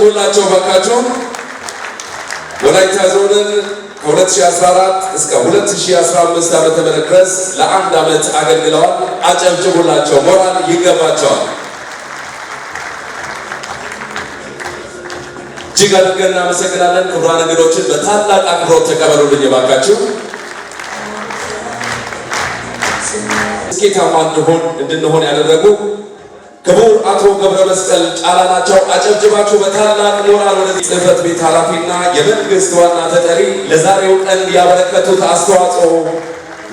አጨብጭቡላቸው ባካችሁ። ወላይታ ዞንን ከ2014 እስከ 2015 ዓመተ ምህረት ድረስ ለአንድ ዓመት አገልግለዋል። አጨብጭቡላቸው፣ ሞራል ይገባቸዋል። እጅግ አድርገን እናመሰግናለን። ክቡራን እንግዶችን በታላቅ አክብሮት ተቀበሉልኝ ባካችሁ። ስኬታማ እንድንሆን ያደረጉ ክቡር አቶ ገብረ መስቀል ጫላ ናቸው። አጨብጭባችሁ በታላቅ ሞራል ወደዚህ ጽሕፈት ቤት ኃላፊና የመንግስት ዋና ተጠሪ ለዛሬው ቀን ያበረከቱት አስተዋጽኦ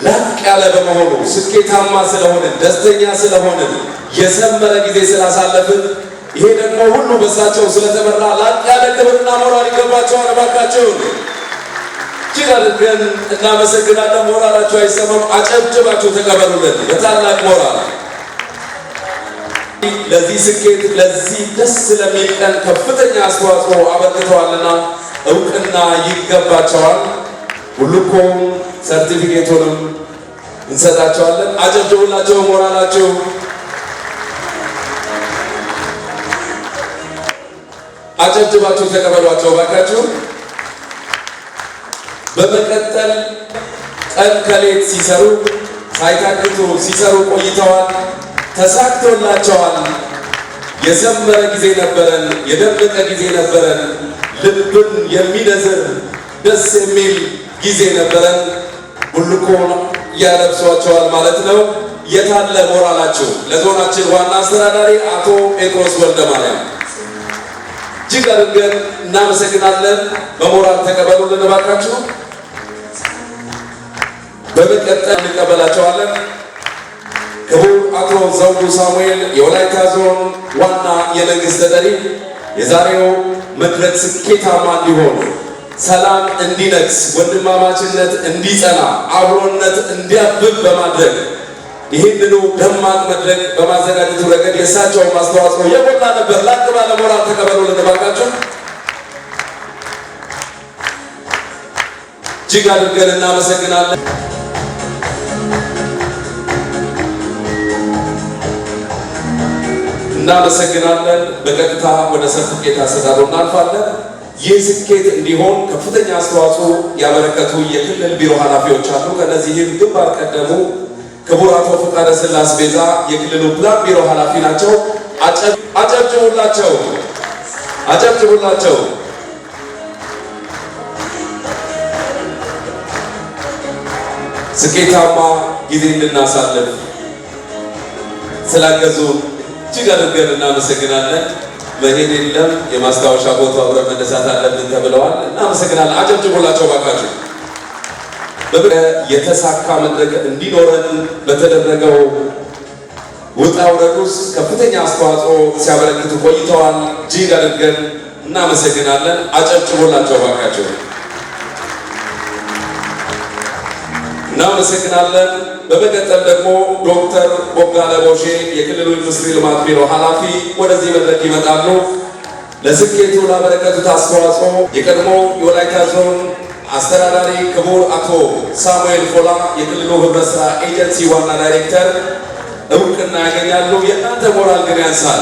ላቅ ያለ በመሆኑ ስኬታማ ስለሆንን ደስተኛ ስለሆንን የሰመረ ጊዜ ስላሳለፍን ይሄ ደግሞ ሁሉ በሳቸው ስለተመራ ላቅ ያለ ክብርና ሞራል ይገባቸዋል። እባካችሁን እጅግ አድርገን እናመሰግናለን። ሞራላችሁ አይሰማም? አጨብጭባችሁ ተቀበሉልን በታላቅ ሞራል። ለዚህ ስኬት ለዚህ ደስ ለሚል ቀን ከፍተኛ አስተዋጽኦ አበርክተዋልና እውቅና ይገባቸዋል። ሁሉም ሰርቲፊኬቱንም እንሰጣቸዋለን። አጨብጭቡላቸው ሞራላችሁ አጨብጭባችሁ ተቀበሏቸው ባካችሁ። በመቀጠል ቀን ከሌት ሲሰሩ ሳይታክቱ ሲሰሩ ቆይተዋል። ተሳክቶላቸዋል። የሰመረ ጊዜ ነበረን፣ የደመቀ ጊዜ ነበረን፣ ልብን የሚነዝር ደስ የሚል ጊዜ ነበረን። ቡልኮን ያለብሷቸዋል ማለት ነው። የታለ ሞራላችሁ? ለዞናችን ዋና አስተዳዳሪ አቶ ጴጥሮስ ወልደማርያም እጅግ አድርገን እናመሰግናለን። በሞራል ተቀበሉልን እባካችሁ። በመቀጠል እንቀበላቸዋለን። ክቡር አቶ ዘውዱ ሳሙኤል የወላይታ ዞን ዋና የመንግስት ተጠሪ የዛሬው መድረክ ስኬታማ እንዲሆን፣ ሰላም እንዲነግስ፣ ወንድማማችነት እንዲጸና፣ አብሮነት እንዲያብብ በማድረግ ይህንኑ ደማቅ መድረክ በማዘጋጀቱ ረገድ የእሳቸውን አስተዋጽኦ የጎላ ነበር። ላቅ ባለ ሞራል ተቀበሉልን እባካችሁ። እጅግ አድርገን እናመሰግናለን። እናመሰግናለን። በቀጥታ ወደ ሰርቲፊኬት አሰጣጡ እናልፋለን። ይህ ስኬት እንዲሆን ከፍተኛ አስተዋጽኦ ያበረከቱ የክልል ቢሮ ኃላፊዎች አሉ። ከነዚህም ግንባር ቀደሙ ክቡር አቶ ፈቃደ ስላሴ ቤዛ የክልሉ ፕላን ቢሮ ኃላፊ ናቸው። አጨብጭቡላቸው፣ አጨብጭቡላቸው። ስኬታማ ጊዜ እንድናሳልፍ ስላገዙን እጅግ አድርገን እናመሰግናለን። መሄድ የለም የማስታወሻ ፎቶ አብረን መነሳት አለብን ተብለዋል። እናመሰግናለን። አጨብጭቡላቸው ባካችሁ። የተሳካ መድረክ እንዲኖረን በተደረገው ውጣ ውረድ ውስጥ ከፍተኛ አስተዋጽኦ ሲያበረክቱ ቆይተዋል። እጅግ አድርገን እናመሰግናለን። አጨብጭቡላቸው ባካችሁ። እናመሰግናለን። በመቀጠል ደግሞ ዶክተር ቦጋለ ቦሼ የክልሉ ኢንዱስትሪ ልማት ቢሮ ኃላፊ ወደዚህ መድረክ ይመጣሉ። ለስኬቱ ላበረከቱት አስተዋጽኦ የቀድሞ የወላይታ ዞን አስተዳዳሪ ክቡር አቶ ሳሙኤል ፎላ የክልሉ ህብረት ስራ ኤጀንሲ ዋና ዳይሬክተር እውቅና ያገኛሉ። የእናንተ ሞራል ግን ያንሳል።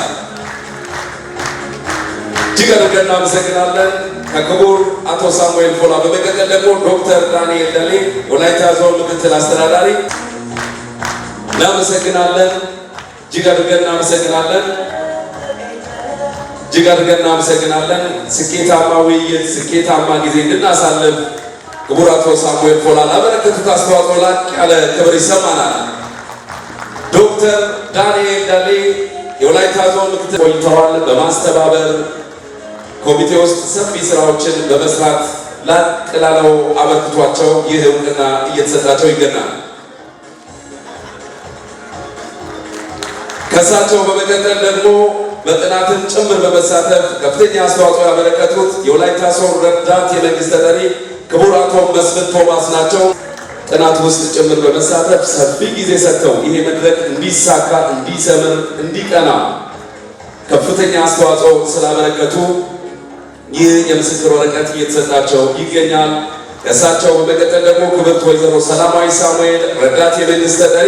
እጅግ አድርገን እናመሰግናለን። ከክቡር አቶ ሳሙኤል ፎላ በመቀጠል ደግሞ ዶክተር ዳንኤል ደሌ የወላይታ ዞን ምክትል አስተዳዳሪ እናመሰግናለን። እጅግ አድርገን እናመሰግናለን። እጅግ አድርገን እናመሰግናለን። ስኬታማ ውይይት፣ ስኬታማ ጊዜ እንድናሳልፍ ክቡር አቶ ሳሙኤል ፎላ ላበረከቱት አስተዋጽኦ ላቅ ያለ ክብር ይሰማናል። ዶክተር ዳንኤል ደሌ የወላይታ ዞን ምክትል ቆይተዋል። በማስተባበር ኮሚቴ ውስጥ ሰፊ ስራዎችን በመስራት ላቅ ላለው አበርክቷቸው ይህ እውቅና እየተሰጣቸው ይገኛል። ከእሳቸው በመቀጠል ደግሞ በጥናትን ጭምር በመሳተፍ ከፍተኛ አስተዋጽኦ ያበረከቱት የወላይታ ዞን ረዳት የመንግስት ተጠሪ ክቡር አቶ መስፍን ቶማስ ናቸው። ጥናት ውስጥ ጭምር በመሳተፍ ሰፊ ጊዜ ሰጥተው ይሄ መድረክ እንዲሳካ፣ እንዲሰምር፣ እንዲቀና ከፍተኛ አስተዋጽኦ ስላበረከቱ ይህ የምስክር ወረቀት እየተሰጣቸው ይገኛል። ከእሳቸው በመቀጠል ደግሞ ክብርት ወይዘሮ ሰላማዊ ሳሙኤል ረዳት የመንግስት ተጠሪ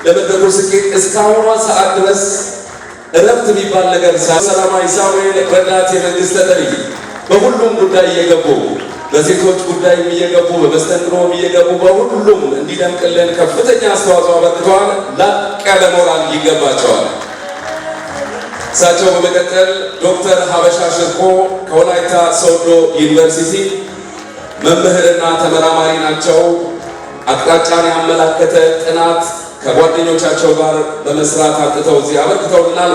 ለመድረኩ ስኬት እስካሁኗ ሰዓት ድረስ እረፍት የሚባል ነገር ሰላማዊ ሳሙኤል ረዳት የመንግስት ተጠሪ በሁሉም ጉዳይ እየገቡ በሴቶች ጉዳይ እየገቡ በመስተንግዶም እየገቡ በሁሉም እንዲደምቅልን ከፍተኛ አስተዋጽኦ አበርክተዋል። ላቅ ያለ ሞራል ይገባቸዋል። እሳቸው በመቀጠል ዶክተር ሀበሻ ሽርኮ ከወላይታ ሶዶ ዩኒቨርሲቲ መምህርና ተመራማሪ ናቸው። አቅጣጫን ያመላከተ ጥናት ከጓደኞቻቸው ጋር በመስራት አጥተው እዚህ አበርክተውልናል።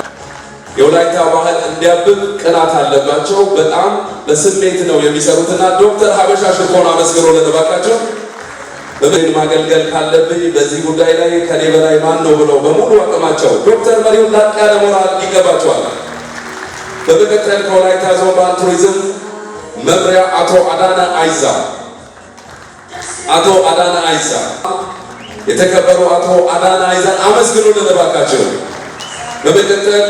የወላይታ ባህል እንዲያብብ ቅናት አለባቸው። በጣም በስሜት ነው የሚሰሩትና ዶክተር ሀበሻ ሽርኮን አመስግኖ ለተባካቸው በምን ማገልገል ካለብኝ በዚህ ጉዳይ ላይ ከኔ በላይ ማን ነው ብለው በሙሉ አቅማቸው ዶክተር መሪውን ላቅ ያለ ሞራል ይገባቸዋል። በመቀጠል ከወላይታ ዞን ባህል ቱሪዝም መምሪያ አቶ አዳነ አይዛ የተከበሩ አቶ አዳነ አይዛን አመስግኖ ለተባካቸው። በመቀጠል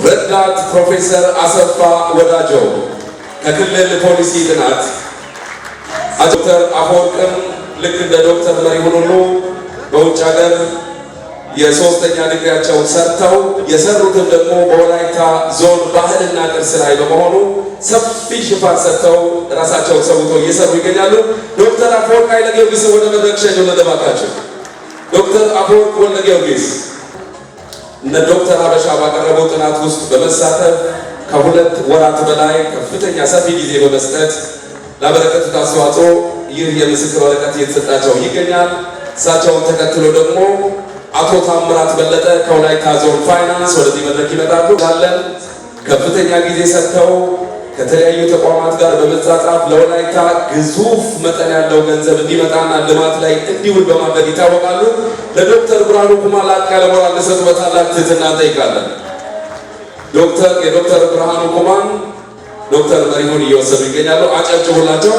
ረዳት ፕሮፌሰር አሰፋ ወዳጆ ከክልል ፖሊሲ ጥናት ዶክተር አፈወርቅም ልክ እንደ ዶክተር መሪሁን ሁሉ በውጭ ሀገር የሶስተኛ ዲግሪያቸውን ሰርተው የሰሩትም ደግሞ በወላይታ ዞን ባህልና ቅርስ ላይ በመሆኑ ሰፊ ሽፋን ሰጥተው ራሳቸውን ሰውተው እየሰሩ ይገኛሉ። ዶክተር አፈወርቅ ኃይለ ጊዮርጊስ ወደ መድረክ ሸኙ ለተባካቸው። ዶክተር አፈወርቅ ወልደ ጊዮርጊስ እነ ዶክተር ሀበሻ ባቀረበው ጥናት ውስጥ በመሳተፍ ከ2 ወራት በላይ ከፍተኛ ሰፊ ጊዜ በመስጠት ላበረከቱት አስተዋጽኦ ይህ የምስክር ወረቀት እየተሰጣቸው ይገኛል። እሳቸውን ተከትሎ ደግሞ አቶ ታምራት በለጠ ከወላይታ ዞን ፋይናንስ ወደዚህ መድረክ ይመጣሉ። ላለን ከፍተኛ ጊዜ ሰጥተው ከተለያዩ ተቋማት ጋር በመጻጻፍ ለወላይታ ግዙፍ መጠን ያለው ገንዘብ እንዲመጣና ልማት ላይ እንዲውል በማድረግ ይታወቃሉ። ለዶክተር ብርሃኑ ኩማ ላቅ ያለ ሞራል እንዲሰጡ በታላቅ ትህትና እንጠይቃለን። የዶክተር ብርሃኑ ኩማን ዶክተር መሪሁን እየወሰዱ ይገኛሉ። አጨብጭቡላቸው።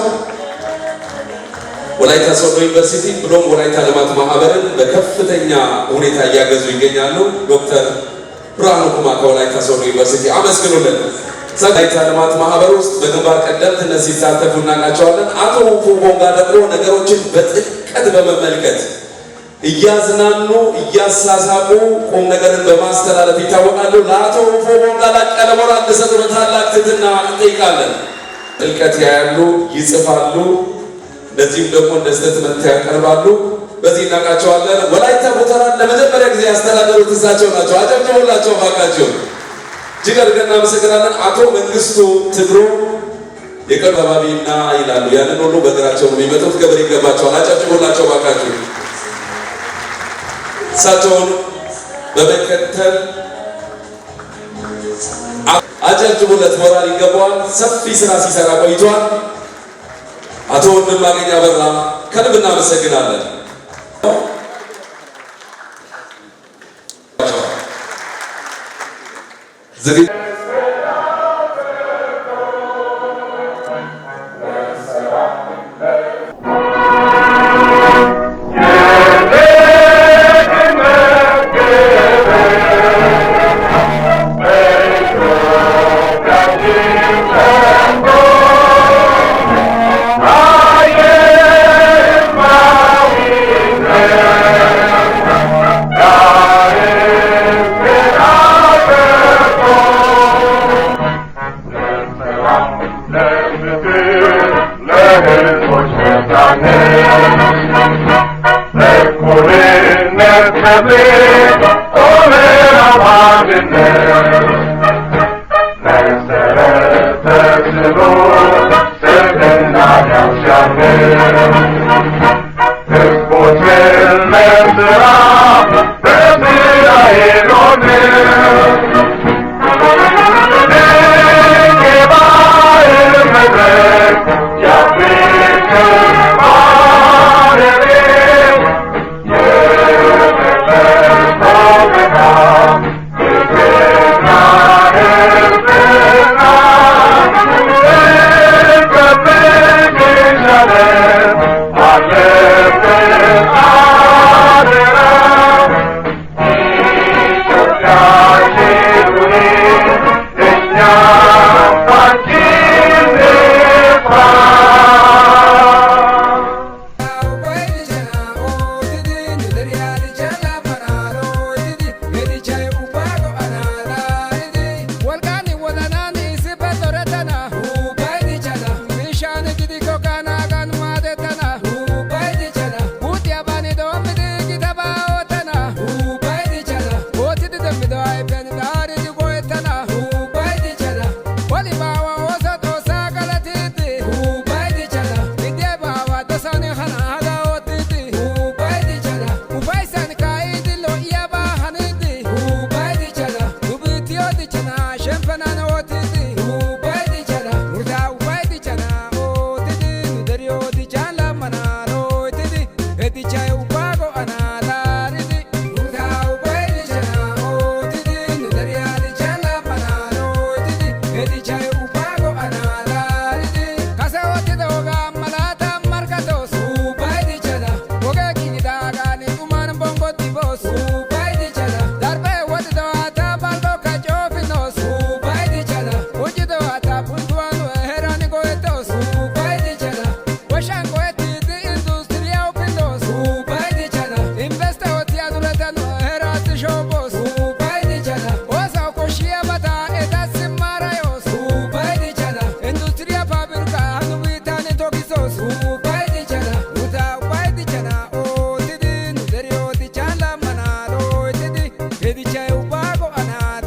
ወላይታ ሶዶ ዩኒቨርሲቲ ብሎም ወላይታ ልማት ማህበርን በከፍተኛ ሁኔታ እያገዙ ይገኛሉ። ዶክተር ብርሃኑ ኩማ ከወላይታ ሶዶ ዩኒቨርሲቲ አመስግኑልን። ወላይታ ልማት ማህበር ውስጥ በግንባር ቀደምትነት ሲሳተፉ እናውቃቸዋለን። አቶ ፎቦንጋ ደግሞ ነገሮችን በጥልቀት በመመልከት እያዝናኑ እያሳሳቁ ቁም ነገርን በማስተላለፍ ይታወቃሉ። ለአቶ ፎቦንጋ ላቅ ያለ ሞራል እንዲሰጡ በታላቅ ትህትና እንጠይቃለን። ጥልቀት ያያሉ፣ ይጽፋሉ፣ እንደዚህም ደግሞ እንደ ስቴትመንት ያቀርባሉ። በዚህ እናውቃቸዋለን። ወላይታ ቦተራን ለመጀመሪያ ጊዜ ያስተዳደሩት እሳቸው ናቸው። አጨብጭቡላቸው ባካቸው። እጅግ አድርገን እናመሰግናለን። አቶ መንግስቱ ትግሮ የቀባቢና ይላሉ። ያንን ሁሉ በእግራቸው ነው የሚመጡት። ክብር ይገባቸዋል። አጨብጭቡላቸው ባካቸው። እሳቸውን በመከተል አጨብጭቡለት፣ ሞራል ይገባዋል። ሰፊ ስራ ሲሰራ ቆይቷል። አቶ ወንድማገኝ አበራ ከልብ እናመሰግናለን። Kedi